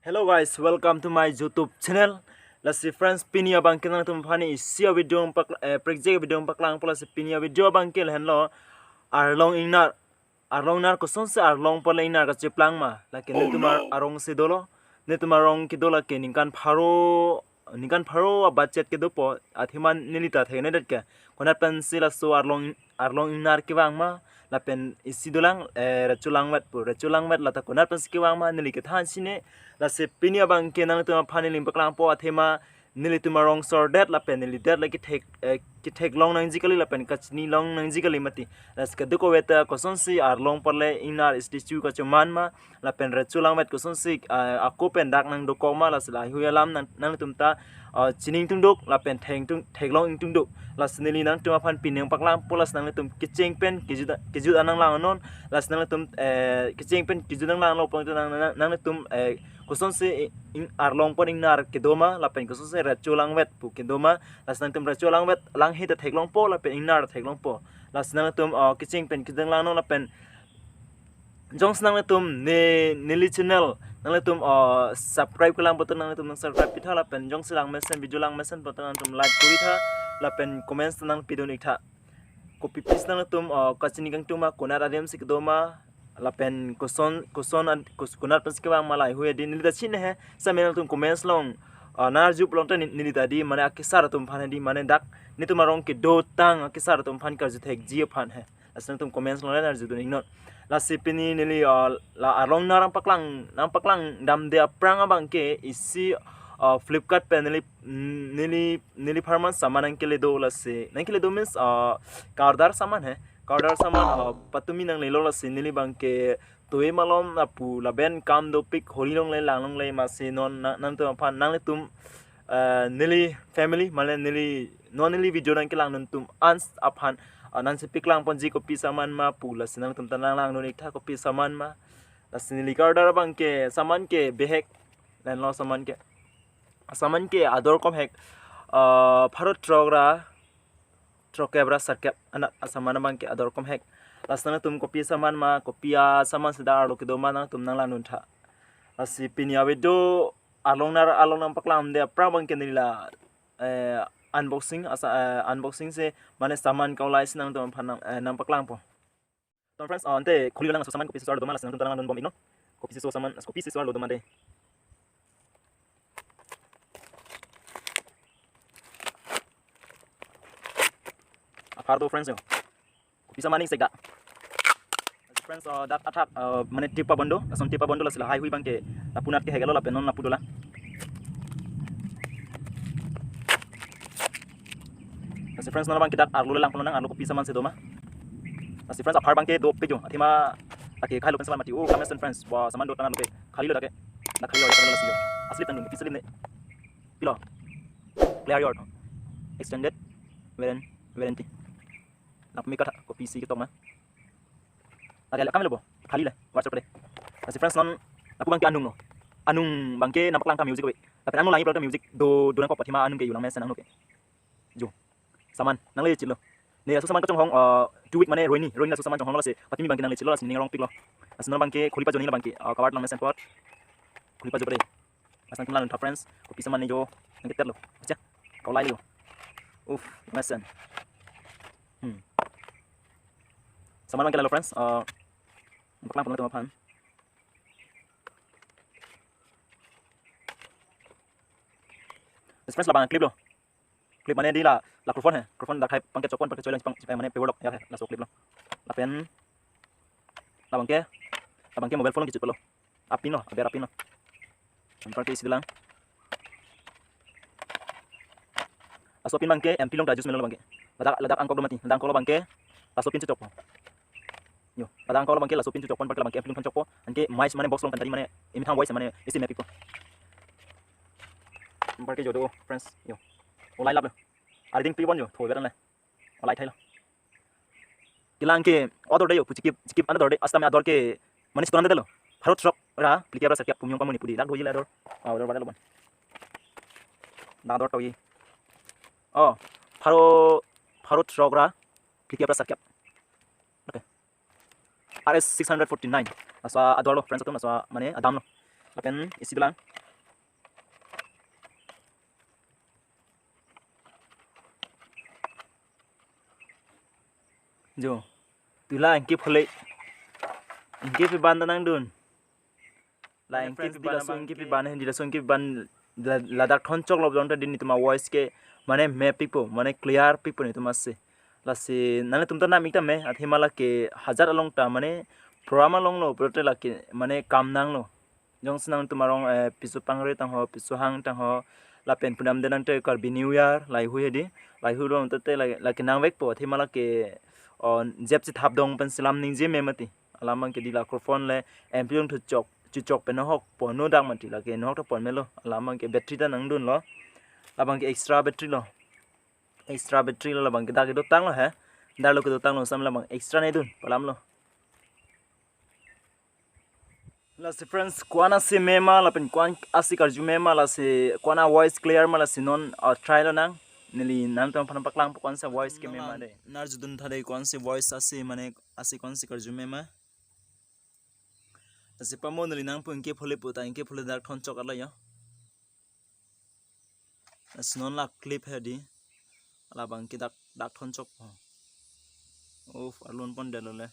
Hello guys, welcome to my YouTube channel. Let's see friends, pinia bangkil nang tum phani isia video project video paklang pula se pinia video bangkil hello arlong ingnar ko son se arlong pala ingnar ka cheplang ma la ke ne tumar arong se dolo ne tumar rong ki dola ke ningkan pharo abachet ke dopo athiman nilita thene dat ke konat pen sila so arlong ingnar ki wang ma la pen isi dolang rachulang mat la ta konat pen ski wang ma nili ke than sine la se pinia bang ke nang tuma phani lim paklang po athema nili tuma rong sor dat la pen nili dat la ki thek long nang jikali la pen kachni long nang jikali mati la ska duko weta koson si arlong parle inar statue ka chuman ma la pen rachulang mat koson si ako pen dak nang doko ma la sla huyalam nang tumta chining tungduk la pen thek long ing tungduk la sneli nang tuma phan pineng paklang polas nang tum kicheng pen kijut anang lang non la snang tum kicheng pen kijut nang lang lo pang nang tum koson se arlong pon ingnar kedoma la pen koson se rachulang wet pu kedoma la snang tum rachulang wet lang hita thek long po la pen ingnar thek long po la snang tum kicheng pen kijang lang non la pen jong snang tum nili channel nang tum subscribe kelang button nang tum subscribe pitha la pen jong silang mesen video lang mesen button nang tum like kuri tha la pen comments nang pido nik tha copy paste nang tum kachini gang tuma konar adim sik doma la pen konar pas ke bang malai huye din nilita chin he samel tum comments long nar jup long ta nilita di mane akisar tum phan di mane dak ni tum rong ke do tang akisar tum phan kar ju thek ji phan he asang tum comments long nar ju dun not la sipini nili la arlong narang paklang dam de aprang abang ke isi Flipkart pe nili farman saman ang kele do la se nang kele do means kardar saman patumi nang lelo la se nili bang ke toy malom apu la ben kam do pik holilong le langlong le ma se non nang tum phan nang le tum nili family male nili video nang ke lang nun tum ans aphan nan se piklang ponji kopi saman ma pula sinang tum tanang lang nun ikha kopi saman ma la sinili kardar bang ke saman ke behek len lo saman ke ador kom hek pharot trokebra sarkep anak saman bang ke ador kom hek lasna tum kopi saman ma kopia saman sedar lo ke do mana tum nang lanun tha asi pinia video along nang paklam de pra bang ke nila unboxing se mane saman kaulai sinang tum phan nang paklang po तो फ्रेंड्स अंते खोली lang saman kopi sesar do malas nang tanang bom igno kopi sesar lo do mande akar do friends yo kopi samani sega friends dat attack mane tipa bondo la sila hai hui bangke napunat ke hegalo la penon napudola asi friends nana bangke dat arlo lang ponang arlo kopi saman se do ma asi friends apar bangke do pejo athima take khai lo pensal mati o comments and friends wa saman do tangan lo pe khali lo take na khali lo ya la siyo asli tan pisli ne pilo clear your extended warranty na pumika ko PC ki tong ma agak kamelo bo khali le WhatsApp de asi friends non aku bangke anung bangke nampak langka music we tapi anung langi produk music do nang ko pathima anung ke yulang mesen anung ke jo saman nang le chilo ne asu saman ka chong hong 2 week mane roini na su saman chong hong la se patimi bangke nang le chilo la sini rong pik lo asno bangke kholi pa joni la bangke kawat lang mesen pot kholi pa jore asang kumlan ta friends kopi saman ne jo nang ketet lo acha kau lai lo mesen saman bangke lo friends paklang pun teman friends la bang clip mana di la microphone dak hai pangke chokon pangke choilang pang mane pewolok ya la so clip lo la pen la bangke mobile phone ki chiplo apin lo pangke isi lang asopin bangke MP long rajus melo bangke ladak angkok do mati ladak angkok lo bangke asopin chok yo pada angkau bangke la sopin tu chokon pakla bangke apilung chokpo anke mais mane box long tadi mane imi thang voice mane isi mapiko barke jodo friends yo olai lab ari ding pibon yo thoi beran le olai thailo kilang ke odor de yo chikip another de asta me ador ke mane storan de lo bharat shop ra plikabra sakya pumyong kamuni pudi dak doi le ador odor badalo ban da ador toi bharat shop ra plikabra sakya RS 649 aswa ador lo friends atum aswa mane adam lo lapen isi belang jo tula angke phole angke pe ban nang dun la angke pe ban so angke pe ban hindi la so angke ban ladak thonchok lob jonta din tuma voice ke mane map pipo mane clear pipo ni tuma se la se nane tumta na mikta me athimala ke hazar along ta mane programa long lo prote la ke mane kam nang lo jong snang tumarong pisu pangre tang ho pisu hang tang ho la pen punam de nang te kar bi new year lai hu hedi lai hu ron te la ke nang vek po athimala ke on jep chi thap dong pen silam ning je memati alamang ke di la microphone le amplion thu chok chu chok pen hok po no dang mati la ke no to pon melo alamang ke battery ta nang dun lo labang ke extra battery lo labang ke da ke do tang lo ha dar lo ke do tang lo sam labang extra nei dun palam lo la se friends kwana se mema la pen kwan asi karju mema la se kwana voice clear ma la se non try lo nang nili nam tam phana paklang kwan se voice ke mema de nar judun thade kwan se voice asi mane asi kwan se karju mema se pamo nili nang pun ke phole puta inke phole dak thon chok ala ya as non la clip hedi ala bang ki dak thon chok of alon pon delole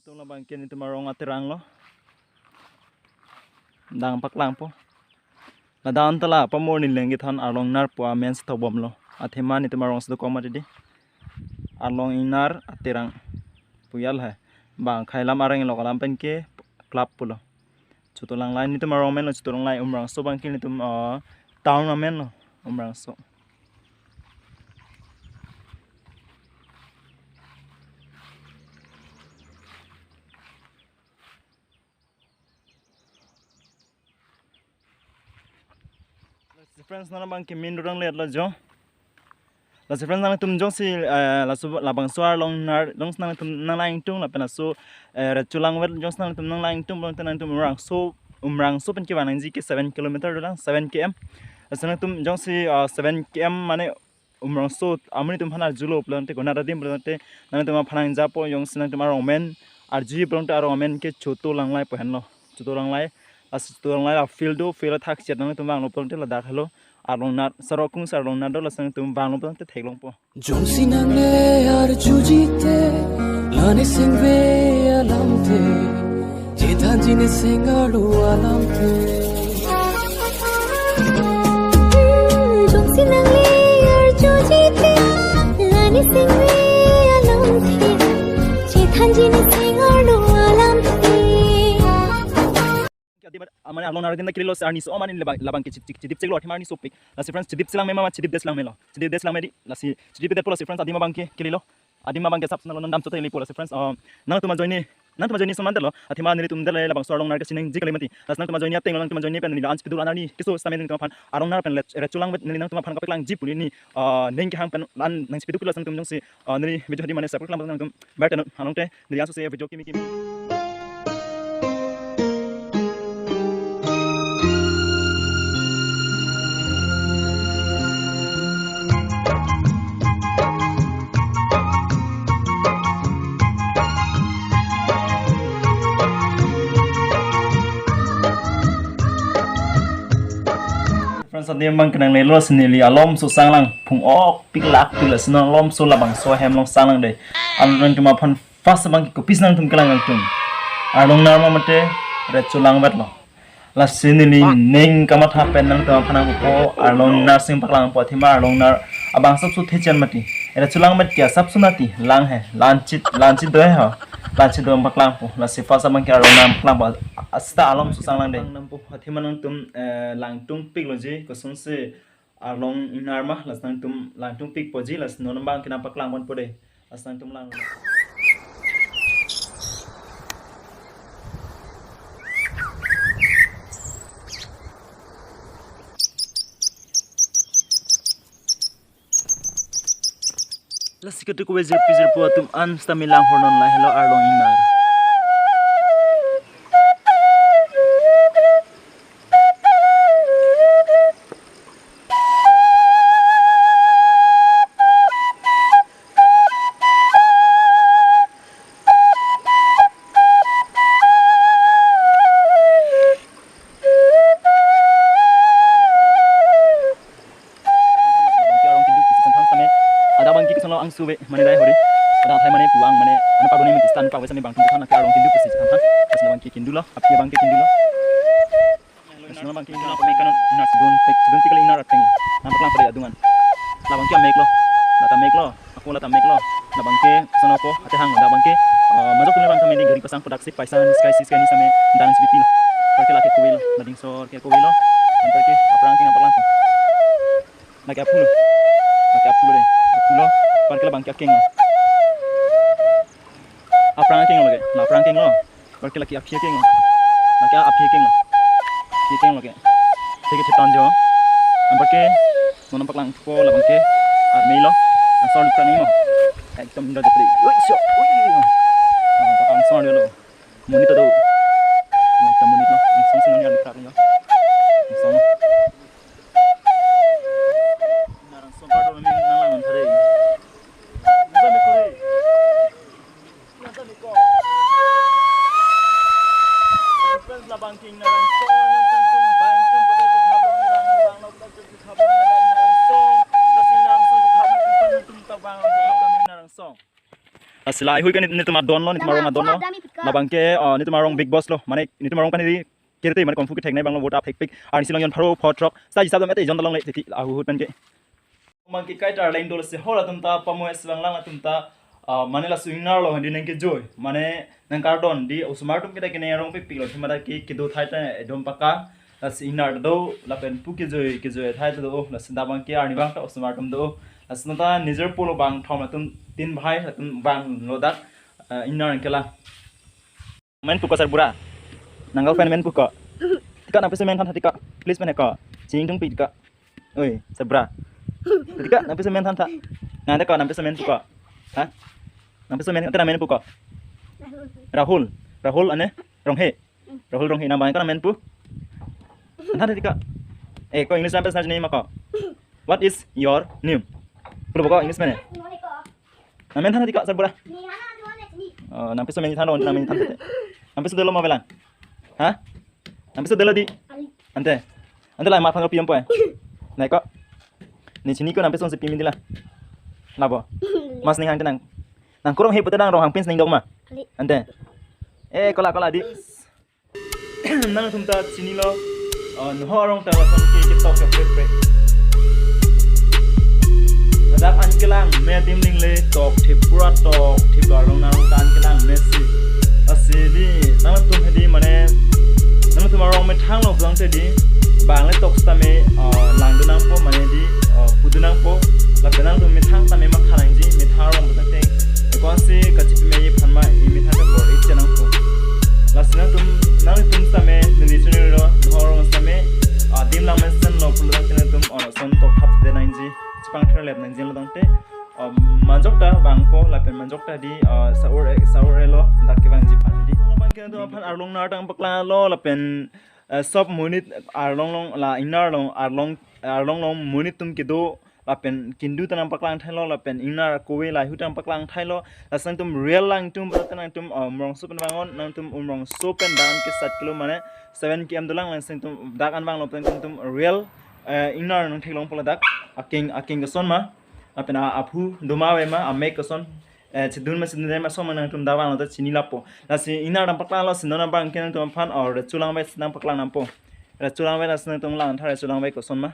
tung la bang ken itu marong atirang lo dang paklang po la dan tala pamor ni lengi than arlong nar po mens thobom lo athema ni tumarong sdo komati di arlong ingnar atirang puyal hai bang khailam arang lo kalam pen ke club pulo chutolang line ni tumarong men lo chutolang line umrongso bang kin ni tum town men lo umrongso friends nana bang ke min rang let la jo la friends nana tum jo si la su la bang suar long nar long nana tum nang laing tung la pena so chulang wet jo nana tum nang laing tung long tan tum umrang so pen ke banang ji ke 7 km lang 7 km asana tum jo si 7 km mane umrang so amni tum phana julo plan te gona radim plan te nana tum phana ja po jong sinang tum romen arji plan te romen ke choto lang lai pohen lo choto lang lai as tuang lai field do field thak chet nang tum bang lo pon te la dak hello arlong nat sarokung sarong nat do la sang tum bang lo pon te theklong po jong sinang le ar juji te lane singve alam te jetan jine singalu alam te jong sinang le ar juji te lane singve alam te jetan jine singalu alam te amane arlong nar kinda kililo sarni so amane labang ke chidip cheglo athimani so pik la si friends chidip silang mema chidip deslang melo chidip deslang medi la si chidip det pola si friends adima bang ke kililo adima bang ke sap nalo ndam chotai li pola si friends nang tuma joini samante lo athima nili tum dele labang so arlong nar ke sineng jikalimati las nang tuma joini ateng lang tuma joini pen ni ans pidul anani kiso stamen tuma phan arlong nar pen le chulang bet nili nang tuma phan ka peklang jip puli ni neng ke hang pen lan nang spidu kulas nang tum jong si nili video hadi mane sapek lang nang tum berten hanong te nili aso se video kimi friends adim bang kenang lelo senili alom so sanglang phung ok piklak pilas nang lom so labang so hem long sanglang dei alon tuma phan fast bang ko pisnang tum kelang tum arlong nar ma mate re chulang bat lo la senili neng kama tha pen nang tuma phana ko arlong nar sing paklang po thima arlong nar abang sab su thechan mati re chulang mat kya sab sunati lang hai lanchit do ha lanchit do paklang po la sifa sa bang ke arlong nar paklang ba asta alom so sanglang dei nang po hathima nang tum langtung pikloji ko sung se arlong inar ma las nang tum langtung pik poji las non bang kina paklang bon pode las nang tum lang las sikatu ko bejer pijer po tum an stamilang hornon la hello arlong inar suwe mane dai hori ada thai mane puang mane ana pa doni mati stan pa wesa me bang tum thana ka arlong kindu pesi kan ha asna bang kindu lo apia bang kindu lo asna bang kindu lo me kan nas don tikal ingnar ateng nampak lang pada adungan la bang kia make lo la ta make lo aku la ta make lo na bang ke sono ko ate hang da bang ke majok tum bang kami di gari pasang produksi paisa sky ni same dance biti lo perke la ke kuil na ding so ke kuil lo perke aprang king aplang lagi apulo deh apulo perke la bang kia king lo aprang king lo ke la aprang king lo perke la ki apia king lo lagi apia king lo ke take it tanjo perke mo nampak lang ko la bang ke army lo asal prang mo ekdom ndo dapri oi so ang sound lo munit to ta munit lo ang song sing ni ali krak lo ang song narang song ka do min nang lang thare nasa me kore nasa me ko friends la banking narang song nang song bang tum pada ku thabang rang lo pada ku thabang narang song rasing narang song ku thabang tum ta bang narang song asila hui kan ni tuma don lo ni tuma rong don lo la bangke ni tuma rong big boss lo mane ni tuma rong kan di kirte mane konfu ke thek nai bang lo vota thek pik ar ni silong yon pharo phot trok sa hisab mate jon dalong le theki a hu pen ke mangki kai tar lain dol se hola tum ta pamo es bang lang tum ta mane la swingnar lo handi nang ke joy mane nang kardon di usmar tum ke ne rong pik pik lo thima da ki do thai ta edom paka la swingnar do la pen pu ke joy thai do la sinda bang ke ar ni bang ta usmar tum do asnata nijer polo bang thom tum tin bhai tum bang lodak ingnar kela main puka sar bura nanggal fan main puka tika nampe semen than tika please men ka ching tung pi tika oi sar bura tika nampe semen than tha nanda ka nampe semen puka ha nampe semen tera main puka rahul ane ronghe na bang ka main pu than tika ko english nampe snaj nei maka what is your name pulo baka english mane namen than tika sar bura nampe so meni than on namen than nampe so delo ma belang ha nampe so delo di ante la ma phang piam poe nai ko ni chini ko nampe so se pimin dila labo mas ning hang nang kurang he putadang rohang pins ning dong ma ante kola di nang tumta chini lo no rong ta wa son ke tok ke pre dak an kelang me tim ning le tok thip pura tok thip larong na rong tan kelang messi asili nang tum hedi mane nang tum rong me thang lo blang te di bang le tok sta me lang du nang po mane di pudu nang po la penang tum me thang ta me ma khalang ji me thang rong ta te ko se ka chip me yi phan ma i me thang ta bor i chenang po la sina tum nang tum sta me ni chune ro rong sta me dim lang me sen lo pulu ta tum son tok thap de nang ji pang thar lep nang jel dong te manjokta bangpo la pen manjokta di saur elo dak ke bang ji phan di bang ke to phan arlong nar tang pakla lo la pen sop munit arlong long la ingnar long arlong long munit tum ke do la pen kindu tanam paklang thailo la pen ingnar kowe la hu tam paklang thailo la sang tum real lang tum tanang tum umrongso pen bangon nang tum umrongso pen dan ke 7 kilo mane 7 km dolang lang sang tum dak an bang lo pen tum real ingnar nang thelong pola dak aking ke son ma apena aphu duma we ma ame ke son chidun ma sidun ma som nang tum dawang lo ta chini lapo la si ingnar dam paklang lo sinona bang ken tum phan or chulang we nang paklang nam po chulang we la sin tum lang thare chulang we ko son ma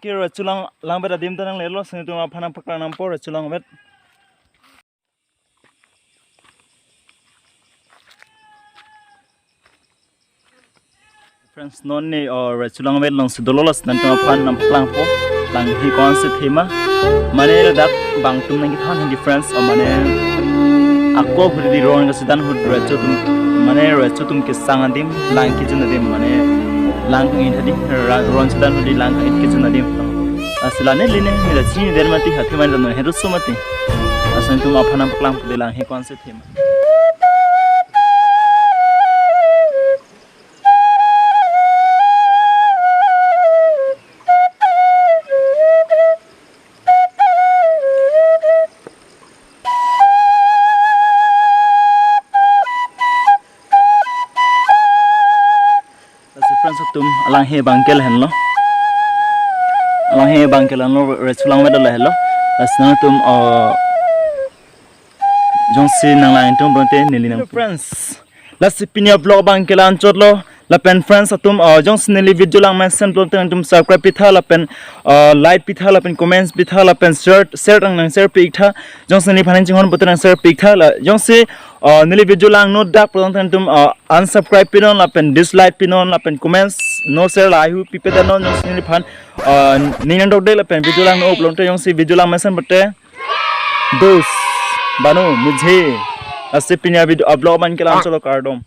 kira chulang lang beda dim tanang lelo sing tu ma phanang paklang nam por chulang bet friends non ne or chulang bet long sidololas nan tu ma phan nam paklang po lang hi kon se thema mane dak bang tum nang than hindi friends o mane akko budi ron ga sidan hud rechutum mane rechutum ke sangadim lang ki junadim mane lang in hadi ron sidan hudi lang in ki junadim aslane line mira chini dermati hathi man dan heru sumati asan tu ma phanam paklang pu lang he kon se thema friends tum alang he bangkel hen lo alang he bangkel an lo resulang me dal hello asna tum jong si nang lain tum bonte nili nang friends la si pinia vlog bangkel an chot lo la pen friends atum jong sneli video lang mention blog tum subscribe pitha la pen like pitha la pen comments pitha la pen share nang share pitha jong sneli phanin jingon botan share pitha la jong si nili video lang no dak prong tum unsubscribe pinon la pen dislike pinon la pen comments no share la hu pipeta non jong sneli phan ninang dok de la pen video lang no upload jong si video lang mention bote dos banu mujhe asipnya video upload man kelam cholo kardom